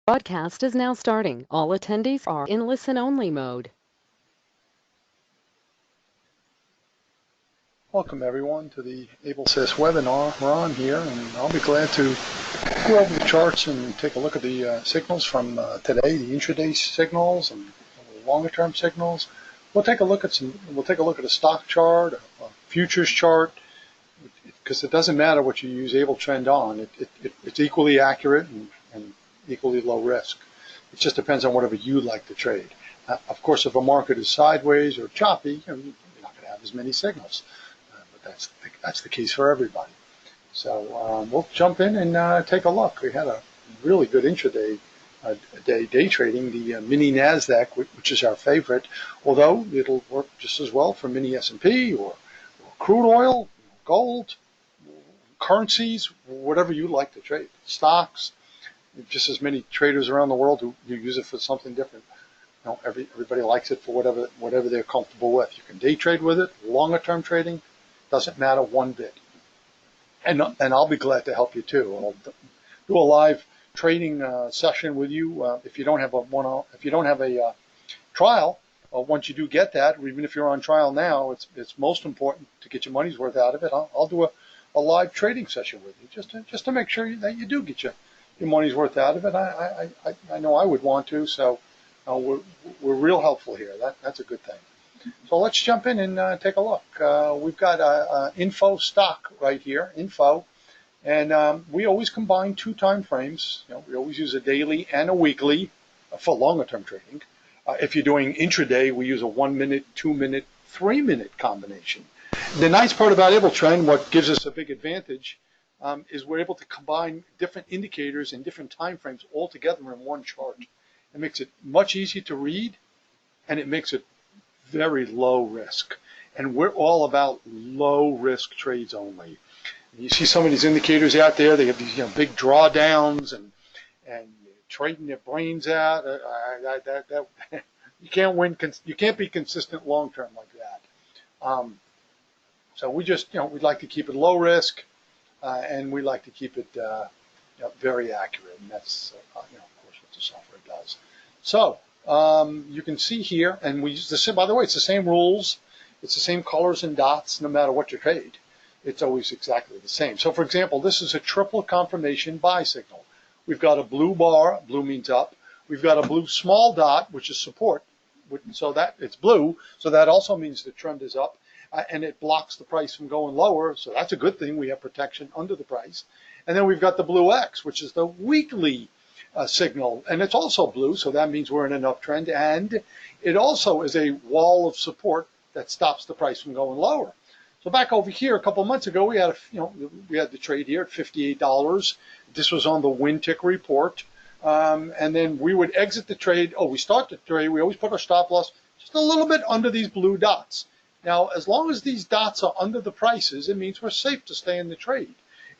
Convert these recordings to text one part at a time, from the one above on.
Broadcast is now starting. All attendees are in listen-only mode. Welcome everyone to the Ablesys webinar. Ron here, and I'll be glad to go over the charts and take a look at the signals from today, the intraday signals and the longer-term signals. We'll take a look at a stock chart, a futures chart, because it doesn't matter what you use AbleTrend on. It's equally accurate and equally low risk. It just depends on whatever you like to trade. Of course, if a market is sideways or choppy, you're not going to have as many signals. But that's the case for everybody. So we'll jump in and take a look. We had a really good intraday day trading, the mini NASDAQ, which is our favorite, although it'll work just as well for mini S&P or crude oil, gold, currencies, whatever you like to trade, stocks. Just as many traders around the world who use it for something different. Everybody likes it for whatever they're comfortable with. You can day trade with it, longer term trading, doesn't matter one bit. And I'll be glad to help you too. I'll do a live trading session with you if you don't have a trial. Once you do get that, or even if you're on trial now, it's most important to get your money's worth out of it. I'll do a live trading session with you just to make sure that you do get your money's worth out of it. I know I would want to, so we're real helpful here. That's a good thing. So let's jump in and take a look. We've got info stock right here, info, and we always combine two time frames. We always use a daily and a weekly for longer term trading. If you're doing intraday, we use a 1 minute, 2 minute, 3 minute combination. The nice part about AbleTrend, what gives us a big advantage, is we're able to combine different indicators and different time frames all together in one chart. It makes it much easier to read, and it makes it very low risk. And we're all about low risk trades only. You see some of these indicators out there, they have these big drawdowns and trading their brains out. You can't win. You can't be consistent long term like that. So we just we'd like to keep it low risk. And we like to keep it very accurate, and that's of course what the software does. So you can see here, and we use the, by the way, it's the same rules, it's the same colors and dots, no matter what you trade. It's always exactly the same. So for example, this is a triple confirmation buy signal. We've got a blue bar, blue means up. We've got a blue small dot, which is support, so that it's blue, so that also means the trend is up. And it blocks the price from going lower, so that's a good thing. We have protection under the price. And then we've got the blue X, which is the weekly signal, and it's also blue, so that means we're in an uptrend. And it also is a wall of support that stops the price from going lower. So back over here, a couple of months ago, we had we had the trade here at $58. This was on the win tick report, and then we would exit the trade. We start the trade. We always put our stop loss just a little bit under these blue dots. Now, as long as these dots are under the prices, it means we're safe to stay in the trade.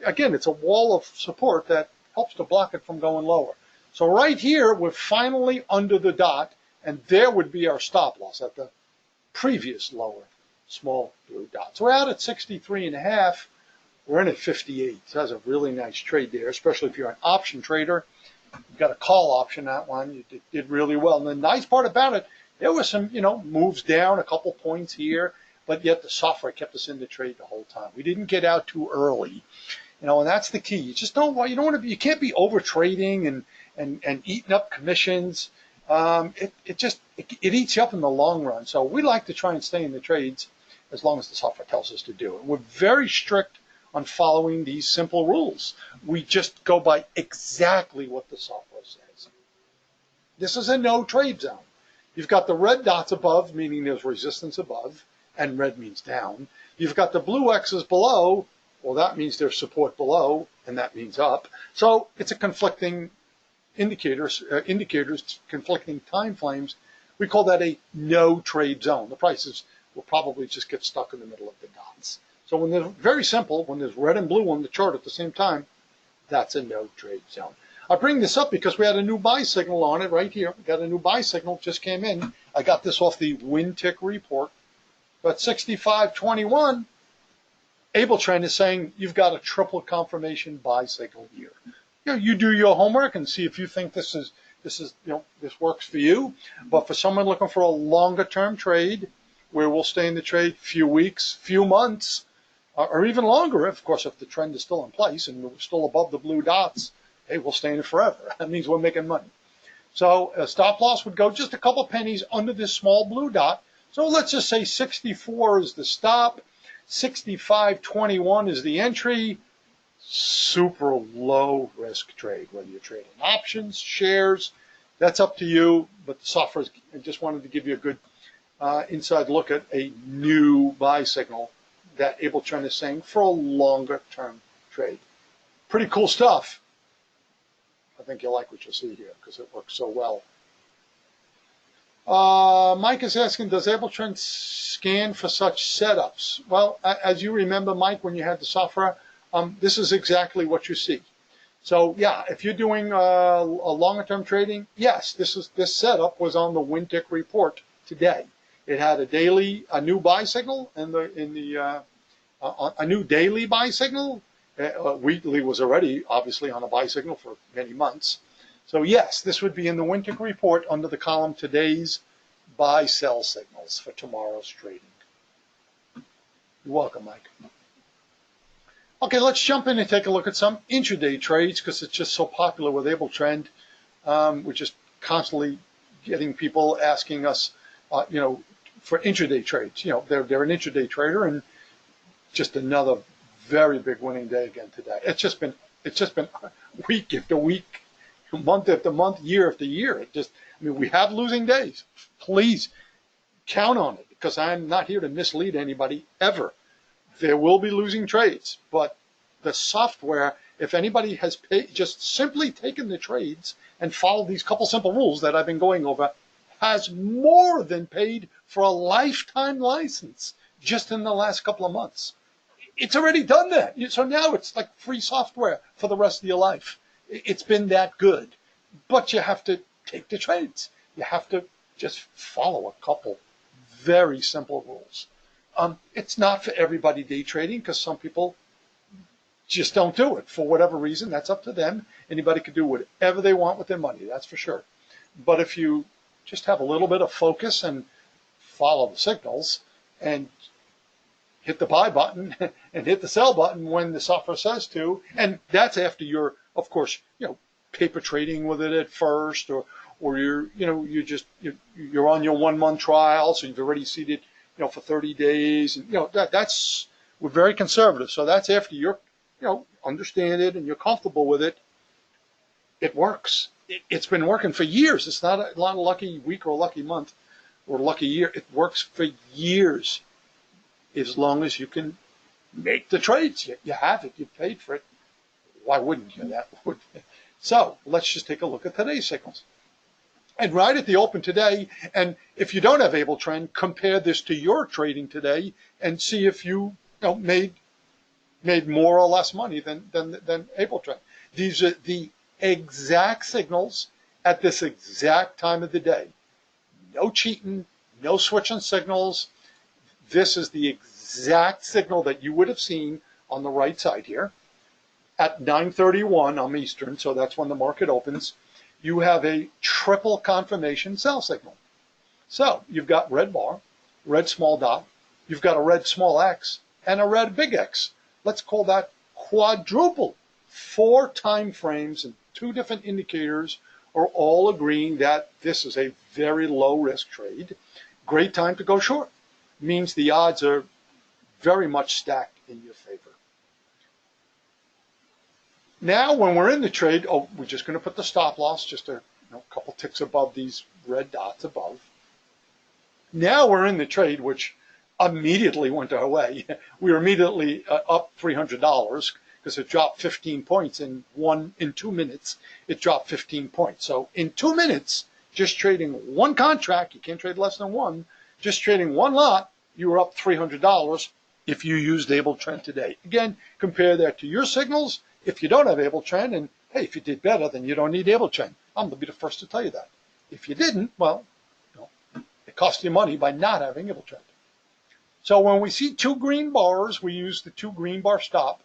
Again, it's a wall of support that helps to block it from going lower. So right here, we're finally under the dot, and there would be our stop loss at the previous lower small blue dot. So we're out at 63.5. We're in at 58. So that's a really nice trade there, especially if you're an option trader. You've got a call option, that one. You did really well. And the nice part about it, there was some, moves down a couple points here, but yet the software kept us in the trade the whole time. We didn't get out too early, and that's the key. You just you can't be over trading and eating up commissions. It eats you up in the long run. So we like to try and stay in the trades as long as the software tells us to do it. We're very strict on following these simple rules. We just go by exactly what the software says. This is a no trade zone. You've got the red dots above, meaning there's resistance above, and red means down. You've got the blue X's below, well, that means there's support below, and that means up. So it's a conflicting indicators, conflicting time frames. We call that a no trade zone. The prices will probably just get stuck in the middle of the dots. So when they're very simple, when there's red and blue on the chart at the same time, that's a no trade zone. I bring this up because we had a new buy signal on it right here. We got a new buy signal, just came in. I got this off the win tick report. But 65.21, AbleTrend is saying you've got a triple confirmation buy signal here. you do your homework and see if you think this works for you. But for someone looking for a longer term trade, where we'll stay in the trade few weeks, few months, or even longer, of course, if the trend is still in place and we're still above the blue dots, hey, we'll stay in it forever. That means we're making money. So a stop loss would go just a couple pennies under this small blue dot. So let's just say 64 is the stop, 65.21 is the entry. Super low risk trade, whether you're trading options, shares, that's up to you. But the software, I just wanted to give you a good inside look at a new buy signal that Abletrend is saying for a longer term trade. Pretty cool stuff. I think you'll like what you see here because it works so well. Mike is asking, does Abletrend scan for such setups? Well, as you remember, Mike, when you had the software, this is exactly what you see. So yeah, if you're doing a longer term trading, yes, this setup was on the Wintick report today. It had a new buy signal a new daily buy signal. Weekly was already obviously on a buy signal for many months. So yes, this would be in the Wintick report under the column today's buy sell signals for tomorrow's trading. You're welcome, Mike. Okay, let's jump in and take a look at some intraday trades because it's just so popular with Abletrend. We're just constantly getting people asking us, for intraday trades. They're an intraday trader, and just another very big winning day again today. It's just been week after week, month after month, year after year. We have losing days. Please count on it because I'm not here to mislead anybody ever. There will be losing trades, but the software, if anybody has just simply taken the trades and followed these couple simple rules that I've been going over, has more than paid for a lifetime license just in the last couple of months. It's already done that. So now it's like free software for the rest of your life. It's been that good. But you have to take the trades. You have to just follow a couple very simple rules. It's not for everybody day trading because some people just don't do it for whatever reason. That's up to them. Anybody can do whatever they want with their money, that's for sure. But if you just have a little bit of focus and follow the signals and hit the buy button and hit the sell button when the software says to, and that's after you're, of course, paper trading with it at first, or you're on your 1 month trial, so you've already seeded for 30 days, and we're very conservative. So that's after you're understand it and you're comfortable with it. It works. It's been working for years. It's not a lucky week or a lucky month or a lucky year. It works for years, as long as you can make the trades. You have it. You paid for it. Why wouldn't you? So let's just take a look at today's signals. And right at the open today, and if you don't have Abletrend, compare this to your trading today and see if you made more or less money than Abletrend. These are the exact signals at this exact time of the day. No cheating, no switching signals. This is the exact signal that you would have seen on the right side here at 9:31 on Eastern, so that's when the market opens. You have a triple confirmation sell signal. So you've got red bar, red small dot, you've got a red small X, and a red big X. Let's call that quadruple. 4 time frames and 2 different indicators are all agreeing that this is a very low risk trade. Great time to go short. Means the odds are very much stacked in your favor. Now, when we're in the trade, we're just going to put the stop loss just a couple ticks above these red dots above. Now we're in the trade, which immediately went our way. We were immediately up $300 because it dropped 15 points in 2 minutes. It dropped 15 points. So in 2 minutes, just trading one contract, you can't trade less than one, just trading one lot, you were up $300 if you used Abletrend today. Again, compare that to your signals. If you don't have Abletrend, and hey, if you did better, then you don't need Abletrend. I'm going to be the first to tell you that. If you didn't, well, it cost you money by not having Abletrend. So when we see 2 green bars, we use the 2 green bar stop.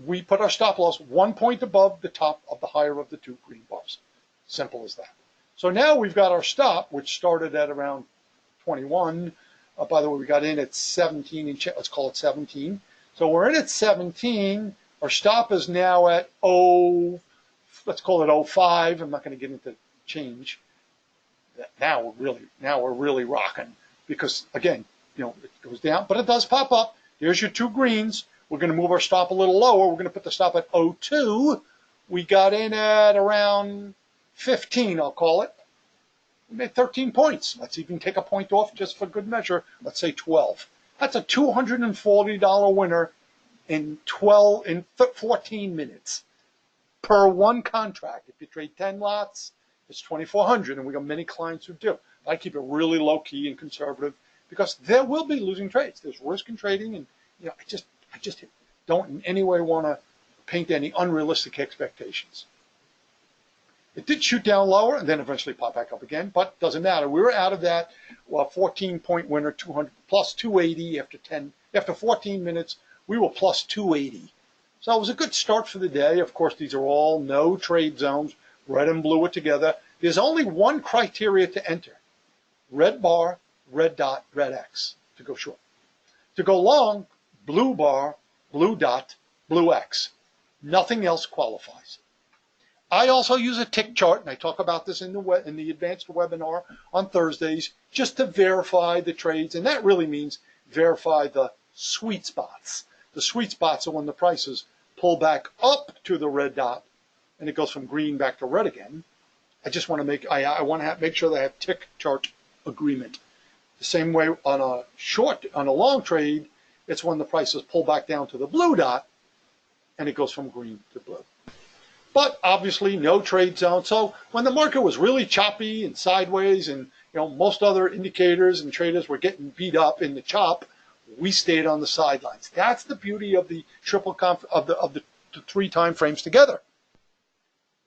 we put our stop loss 1 point above the top of the higher of the two green bars. Simple as that. So now we've got our stop, which started at around 21. By the way, we got in at 17, let's call it 17. So we're in at 17. Our stop is now at let's call it 05. I'm not going to get into change. Now we're really rocking because again, it goes down, but it does pop up. Here's your two greens. We're going to move our stop a little lower. We're going to put the stop at 02. We got in at around 15, I'll call it. We made 13 points. Let's even take a point off just for good measure. Let's say 12. That's a $240 winner in 14 minutes per one contract. If you trade 10 lots, it's 2,400, and we got many clients who do. I keep it really low key and conservative because there will be losing trades. There's risk in trading, and I just don't in any way want to paint any unrealistic expectations. It did shoot down lower and then eventually pop back up again, but doesn't matter. We were out of that 14-point winner, 200 plus 280 after 14 minutes. We were plus 280. So it was a good start for the day. Of course, these are all no trade zones. Red and blue are together. There's only one criteria to enter. Red bar, red dot, red X to go short. To go long, blue bar, blue dot, blue X. Nothing else qualifies. I also use a tick chart, and I talk about this in the advanced webinar on Thursdays, just to verify the trades, and that really means verify the sweet spots. The sweet spots are when the prices pull back up to the red dot, and it goes from green back to red again. I just want to make make sure that I have tick chart agreement. The same way on a long trade, it's when the prices pull back down to the blue dot, and it goes from green to blue. But obviously no trade zone. So when the market was really choppy and sideways and most other indicators and traders were getting beat up in the chop, we stayed on the sidelines. That's the beauty of the of the three time frames together.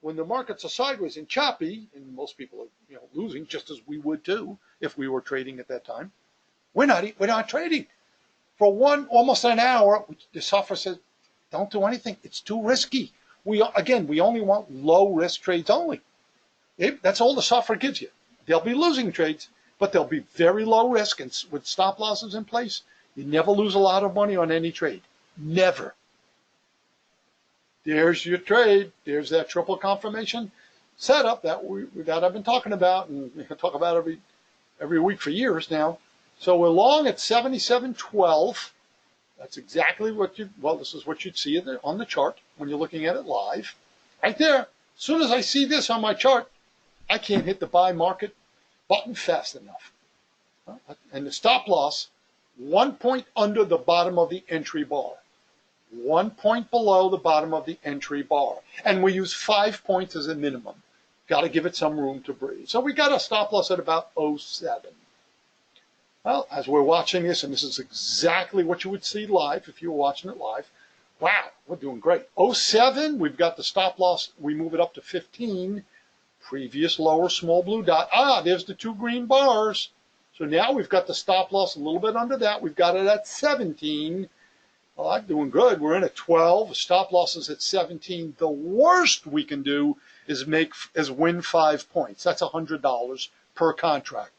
When the markets are sideways and choppy, and most people are losing just as we would too if we were trading at that time, we're not trading. For almost an hour, the software says, don't do anything. It's too risky. We only want low-risk trades only. That's all the software gives you. There'll be losing trades, but they'll be very low risk, and with stop losses in place, you never lose a lot of money on any trade. Never. There's your trade. There's that triple confirmation setup that I've been talking about, and talk about every week for years now. So we're long at 77.12. That's exactly this is what you'd see on the chart when you're looking at it live. Right there. As soon as I see this on my chart, I can't hit the buy market button fast enough. And the stop loss, 1 point under the bottom of the entry bar. 1 point below the bottom of the entry bar. And we use 5 points as a minimum. Got to give it some room to breathe. So we got a stop loss at about 07. Well, as we're watching this, and this is exactly what you would see live if you were watching it live. Wow, we're doing great. 07, we've got the stop loss. We move it up to 15. Previous lower small blue dot. There's the two green bars. So now we've got the stop loss a little bit under that. We've got it at 17. Well, I'm doing good. We're in at 12. The stop loss is at 17. The worst we can do is win 5 points. That's $100 per contract.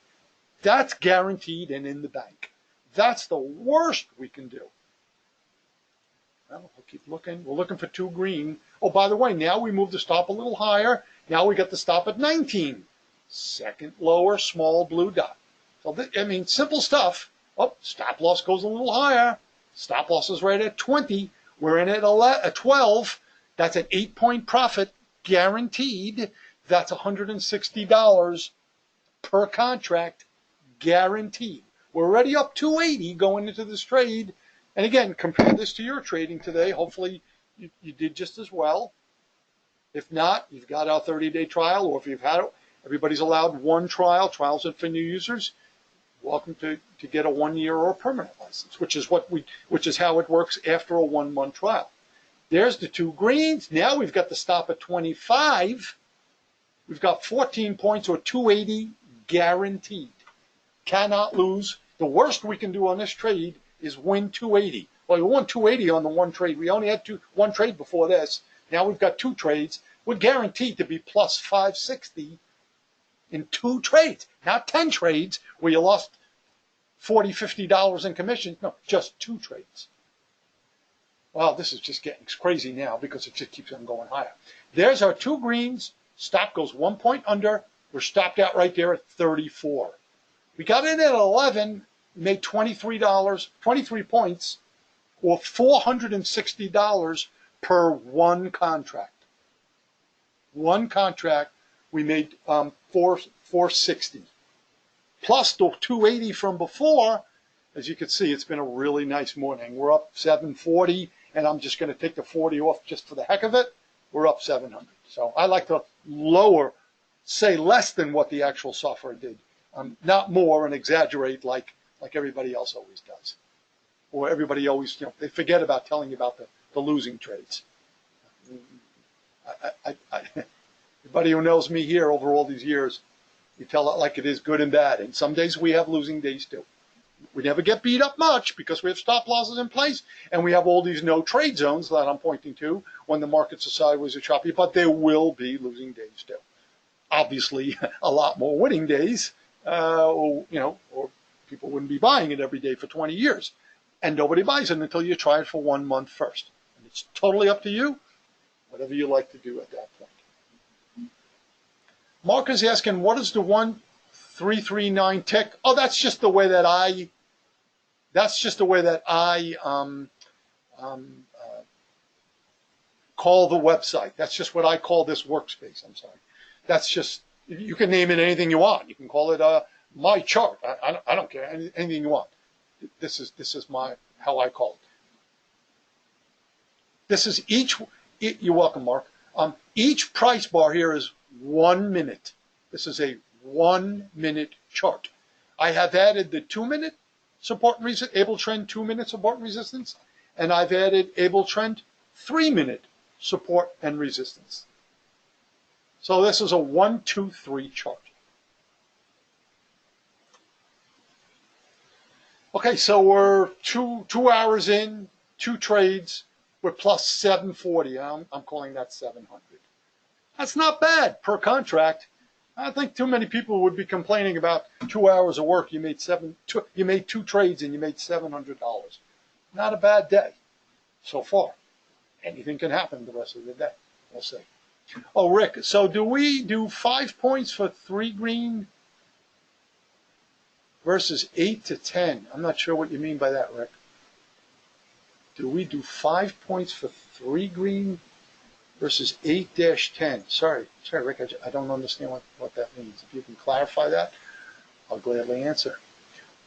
That's guaranteed and in the bank. That's the worst we can do. Well, we'll keep looking. We're looking for two green. Oh, by the way, now we move the stop a little higher. Now we got the stop at 19. Second lower small blue dot. So, simple stuff. Oh, stop loss goes a little higher. Stop loss is right at 20. We're in at 12. That's an 8-point profit guaranteed. That's $160 per contract. Guaranteed. We're already up 280 going into this trade. And again, compare this to your trading today. Hopefully you did just as well. If not, you've got our 30-day trial, or if you've had it, everybody's allowed one trial. Trials are for new users. Welcome to get a 1 year or a permanent license, which is how it works after a 1 month trial. There's the two greens. Now we've got the stop at 25. We've got 14 points or 280 guaranteed. Cannot lose. The worst we can do on this trade is win 280. Well, we won 280 on the one trade. We only had one trade before this. Now we've got two trades. We're guaranteed to be plus 560 in two trades, not 10 trades where you lost $40, $50 in commissions. No, just two trades. Well, this is just getting crazy now because it just keeps on going higher. There's our two greens. Stop goes 1 point under. We're stopped out right there at 34. We got in at 11, made $23, 23 points, or $460 per one contract. One contract, we made 460. Plus the 280 from before. As you can see, it's been a really nice morning. We're up 740, and I'm just going to take the 40 off just for the heck of it. We're up 700. So I like to say less than what the actual software did, not more, and exaggerate like everybody else always does. Or everybody always, they forget about telling you about the losing trades. Everybody who knows me here over all these years, you tell it like it is, good and bad. And some days we have losing days too. We never get beat up much because we have stop losses in place, and we have all these no trade zones that I'm pointing to when the markets are sideways or choppy, but there will be losing days too. Obviously, a lot more winning days, or people wouldn't be buying it every day for 20 years. And nobody buys it until you try it for 1 month first. And it's totally up to you, whatever you like to do at that point. Mark is asking, what is the 1339 tick? Oh, that's just the way that I call the website. That's just what I call this workspace. I'm sorry. That's just, you can name it anything you want. You can call it my chart. I don't care, anything you want. This is how I call it. This is you're welcome, Mark. Each price bar here is 1 minute. This is a 1 minute chart. I have added the 2 minute support and resistance, Able Trend 2 minute support and resistance, and I've added Able Trend 3 minute support and resistance. So this is a 1, 2, 3 chart. Okay, so we're two hours in, two trades. We're plus 740. I'm calling that 700. That's not bad per contract. I don't think too many people would be complaining about 2 hours of work. You made two trades and you made $700. Not a bad day so far. Anything can happen the rest of the day. We'll see. Oh, Rick, so do we do 5 points for 3 green versus 8 to 10? I'm not sure what you mean by that, Rick. Do we do 5 points for 3 green versus 8-10? Sorry, Rick, I don't understand what that means. If you can clarify that, I'll gladly answer.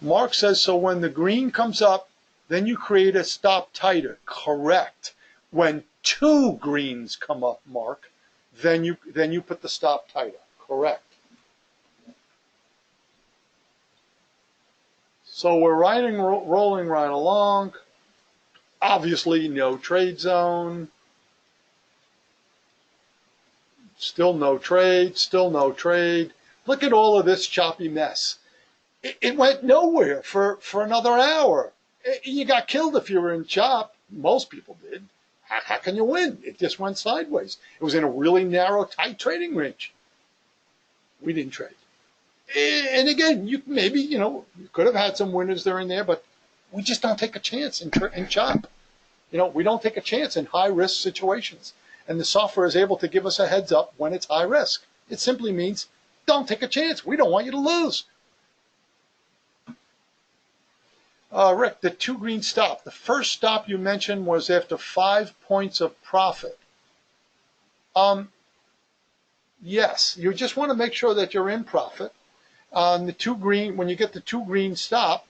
Mark says, so when the green comes up, then you create a stop tighter. Correct. When 2 greens come up, Mark, then you put the stop tighter. Correct. So we're rolling right along. Obviously, no trade zone. Still no trade, still no trade. Look at all of this choppy mess. It went nowhere for another hour. You got killed if you were in chop. Most people did. How can you win? It just went sideways. It was in a really narrow, tight trading range. We didn't trade. And again, you could have had some winners there and there, but we just don't take a chance in chop. We don't take a chance in high-risk situations. And the software is able to give us a heads up when it's high risk. It simply means don't take a chance. We don't want you to lose. Rick, the 2 green stop. The first stop you mentioned was after 5 points of profit. Yes, you just want to make sure that you're in profit. The 2 green, when you get the 2 green stop,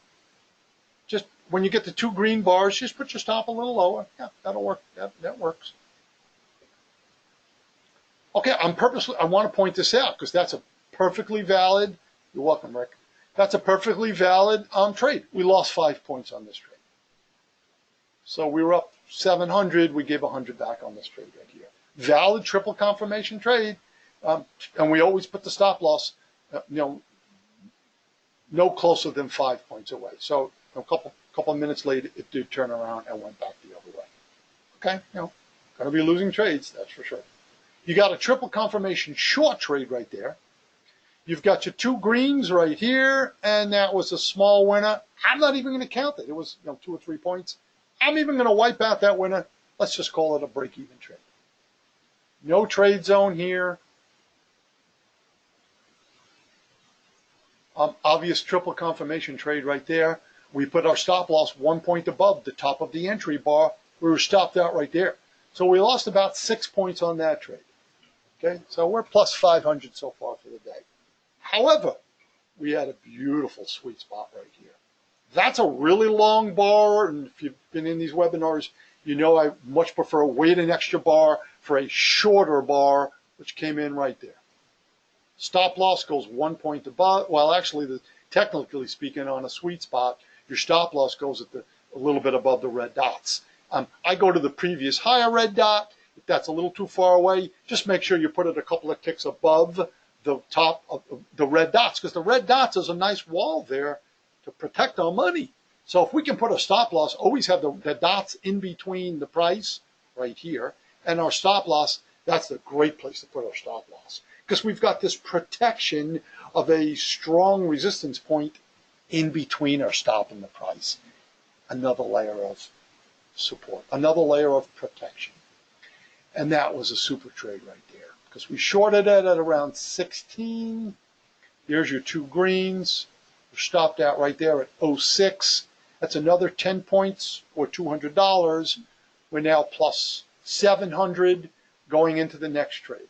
just when you get the 2 green bars, just put your stop a little lower. Yeah, that'll work. That works. Okay, I want to point this out because that's a perfectly valid, you're welcome, Rick. That's a perfectly valid trade. We lost 5 points on this trade. So we were up 700, we gave 100 back on this trade right here. Valid triple confirmation trade, and we always put the stop loss, no closer than 5 points away. So a A couple of minutes later, it did turn around and went back the other way. Okay, going to be losing trades, that's for sure. You got a triple confirmation short trade right there. You've got your two greens right here, and that was a small winner. I'm not even going to count it. It was 2 or 3 points. I'm even going to wipe out that winner. Let's just call it a break-even trade. No trade zone here. Obvious triple confirmation trade right there. We put our stop loss 1 point above the top of the entry bar. We were stopped out right there. So we lost about 6 points on that trade. Okay, so we're plus 500 so far for the day. However, we had a beautiful sweet spot right here. That's a really long bar, and if you've been in these webinars, you know I much prefer wait an extra bar for a shorter bar, which came in right there. Stop loss goes 1 point above. Well, actually, technically speaking, on a sweet spot, your stop loss goes at a little bit above the red dots. I go to the previous higher red dot. If that's a little too far away, just make sure you put it a couple of ticks above the top of the red dots, because the red dots is a nice wall there to protect our money. So if we can put a stop loss, always have the dots in between the price right here and our stop loss, that's a great place to put our stop loss, because we've got this protection of a strong resistance point in between our stop and the price. Another layer of support, another layer of protection. And that was a super trade right there, because we shorted it at around 16. Here's your two greens. We're stopped out right there at 06. That's another 10 points or $200. We're now plus 700 going into the next trade.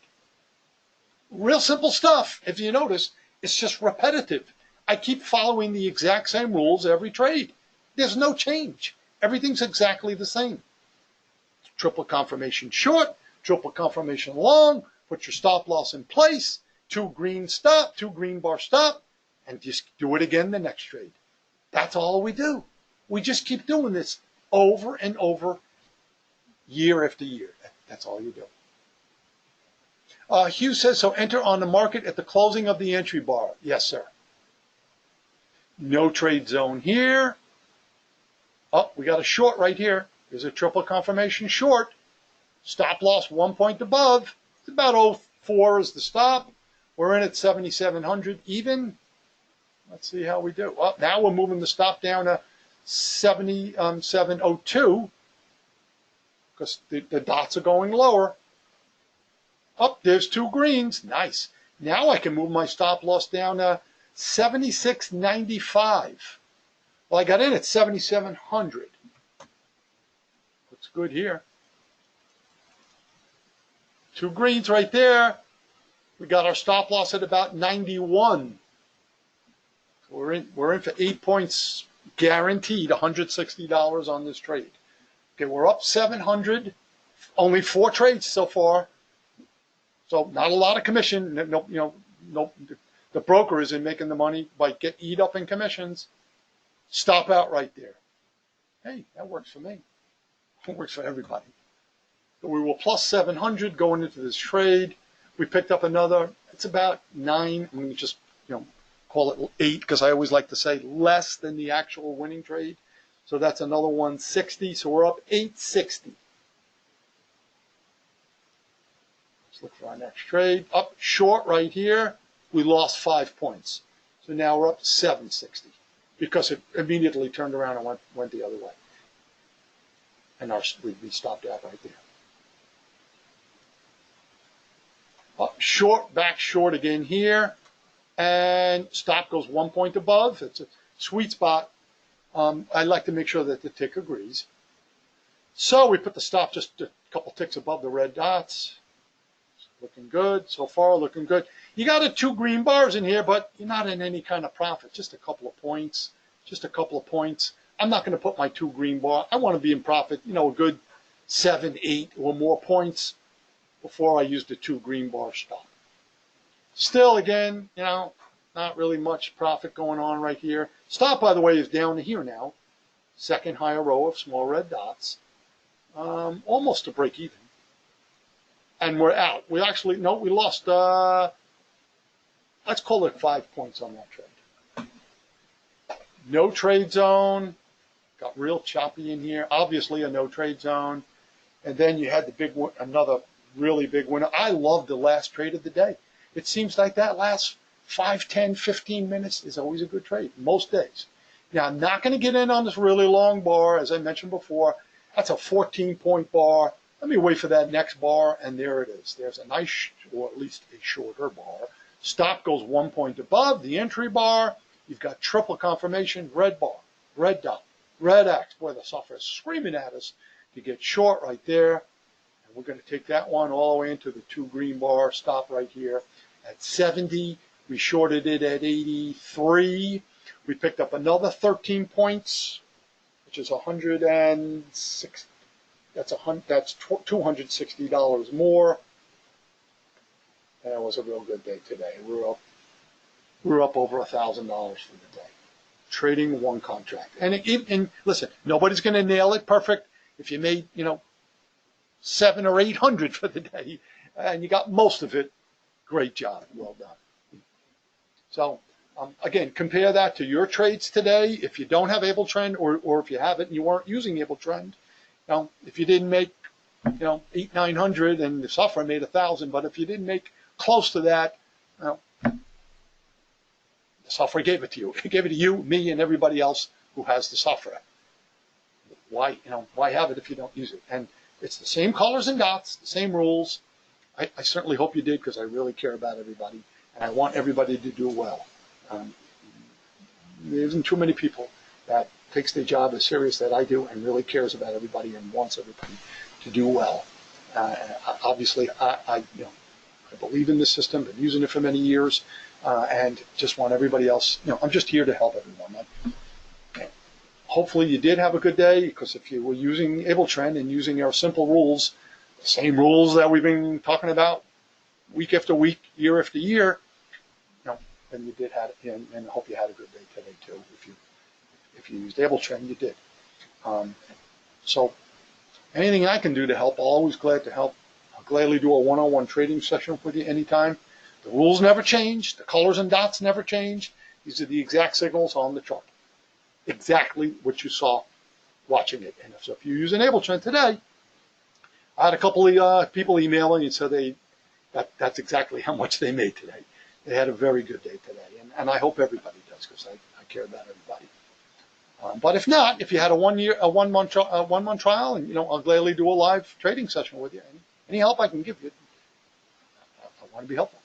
Real simple stuff. If you notice, it's just repetitive. I keep following the exact same rules every trade. There's no change. Everything's exactly the same. Triple confirmation short, triple confirmation long, put your stop loss in place, two green bar stop, and just do it again the next trade. That's all we do. We just keep doing this over and over, year after year. That's all you do. Hugh says, so enter on the market at the closing of the entry bar. Yes, sir. No trade zone here. Oh, we got a short right here. There's a triple confirmation short. Stop loss 1 point above. It's about 04 is the stop. We're in at 7,700 even. Let's see how we do. Well, now we're moving the stop down to 7702 because the dots are going lower. Up, there's two greens. Nice. Now I can move my stop loss down to 76.95. Well, I got in at 7,700. Looks good here. Two greens right there. We got our stop loss at about 91. So we're in for 8 points guaranteed, $160 on this trade. Okay, we're up 700. Only 4 trades so far. So not a lot of commission. No, the broker isn't making the money by eat up in commissions. Stop out right there. Hey, that works for me. It works for everybody. So we were plus 700 going into this trade. We picked up another. It's about 9. I'm going to just call it 8 because I always like to say less than the actual winning trade. So that's another 160. So we're up 860. Let's look for our next trade. Up short right here. We lost 5 points. So now we're up to 760 because it immediately turned around and went the other way. And we stopped out right there. Up short, back short again here. And stop goes 1 point above. It's a sweet spot. I like to make sure that the tick agrees. So we put the stop just a couple ticks above the red dots. Looking good. So far, looking good. You got 2 green bars in here, but you're not in any kind of profit. Just a couple of points. Just a couple of points. I'm not going to put my 2 green bar. I want to be in profit, a good 7, 8 or more points before I use the 2 green bar stop. Still, again, not really much profit going on right here. Stop, by the way, is down to here now. Second higher row of small red dots. Almost to break even. And we're out. We actually, no, we lost, let's call it 5 points on that trade. No trade zone. got real choppy in here. Obviously a no trade zone. And then you had another really big winner. I love the last trade of the day. It seems like that last 5, 10, 15 minutes is always a good trade, most days. Now, I'm not going to get in on this really long bar. As I mentioned before, that's a 14-point bar. Let me wait for that next bar, and there it is. There's a nice, or at least a shorter bar. Stop goes 1 point above the entry bar. You've got triple confirmation, red bar, red dot, red X. Boy, the software is screaming at us to get short right there. And we're going to take that one all the way into the 2 green bar. Stop right here at 70. We shorted it at 83. We picked up another 13 points, which is 106. That's $260 more. And it was a real good day today. We're up over $1,000 for the day, trading one contract. And listen, nobody's going to nail it perfect. If you made 700 or 800 for the day, and you got most of it, great job, well done. So again, compare that to your trades today. If you don't have AbleTrend, or if you have it and you weren't using AbleTrend, if you didn't make 800, 900, and the software made 1,000, but if you didn't make close to that, the software gave it to you. It gave it to you, me, and everybody else who has the software. Why have it if you don't use it? And it's the same colors and dots, the same rules. I certainly hope you did, because I really care about everybody, and I want everybody to do well. There isn't too many people that takes their job as serious that I do and really cares about everybody and wants everybody to do well. Obviously, I believe in this system, been using it for many years, and just want everybody else. I'm just here to help everyone. Hopefully, you did have a good day, because if you were using AbleTrend and using our simple rules, the same rules that we've been talking about week after week, year after year, then you did have it, and I hope you had a good day today too. If you used AbleTrend, you did. So anything I can do to help, always glad to help. I'll gladly do a one-on-one trading session with you anytime. The rules never change. The colors and dots never change. These are the exact signals on the chart. Exactly what you saw watching it. And so if you use an AbleTrend today, I had a couple of people emailing and said that's exactly how much they made today. They had a very good day today, and I hope everybody does, because I care about everybody. But if not, if you had a one month trial, and I'll gladly do a live trading session with you. Any help I can give you, I want to be helpful.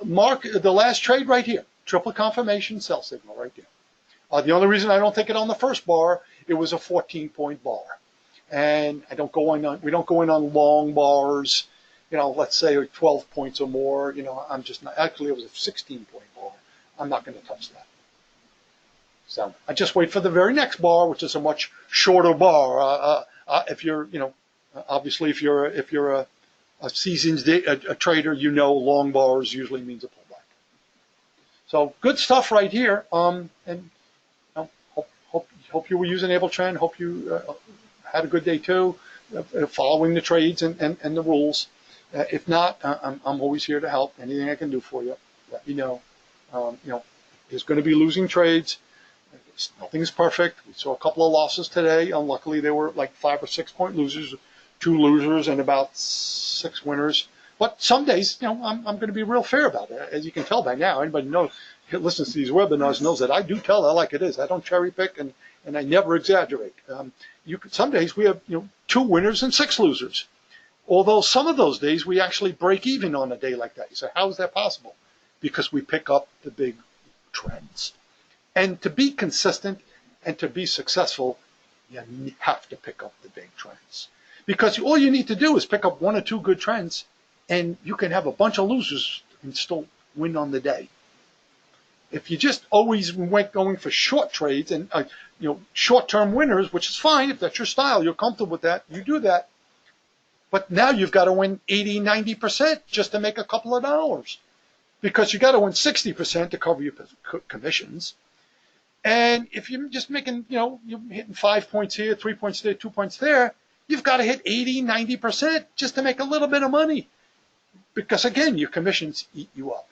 Mark the last trade right here, triple confirmation sell signal right there. The only reason I don't take it on the first bar, it was a 14-point bar, and we don't go in on long bars. Let's say 12 points or more. I'm just not. Actually, it was a 16-point bar. I'm not going to touch that. So I just wait for the very next bar, which is a much shorter bar. If you're, obviously, if you're a seasoned a trader, long bars usually means a pullback. So good stuff right here. And hope you were using AbleTrend. Hope you had a good day too, following the trades and the rules. If not, I'm always here to help. Anything I can do for you, let me know. There's going to be losing trades. Nothing's perfect. We saw a couple of losses today. Unluckily, they were like 5 or 6 point losers, 2 losers and about 6 winners. But some days, I'm going to be real fair about it. As you can tell by now, anybody knows who listens to these webinars knows that I do tell it like it is. I don't cherry pick, and I never exaggerate. Some days we have 2 winners and 6 losers. Although some of those days we actually break even on a day like that. You say, how is that possible? Because we pick up the big trends. And to be consistent and to be successful, you have to pick up the big trends. Because all you need to do is pick up 1 or 2 good trends, and you can have a bunch of losers and still win on the day. If you just always went going for short trades and short-term winners, which is fine if that's your style, you're comfortable with that, you do that. But now you've got to win 80, 90% just to make a couple of dollars, because you got to win 60% to cover your commissions. And if you're just making, you're hitting 5 points here, 3 points there, 2 points there, you've got to hit 80, 90% just to make a little bit of money, because again, your commissions eat you up.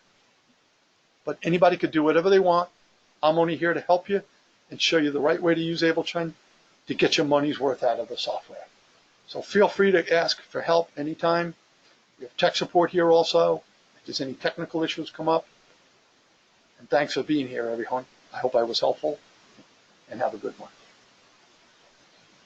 But anybody could do whatever they want. I'm only here to help you. and show you the right way to use Abletrend to get your money's worth out of the software. So feel free to ask for help anytime. We have tech support here also, if there's any technical issues come up. And thanks for being here, everyone. I hope I was helpful, and have a good one.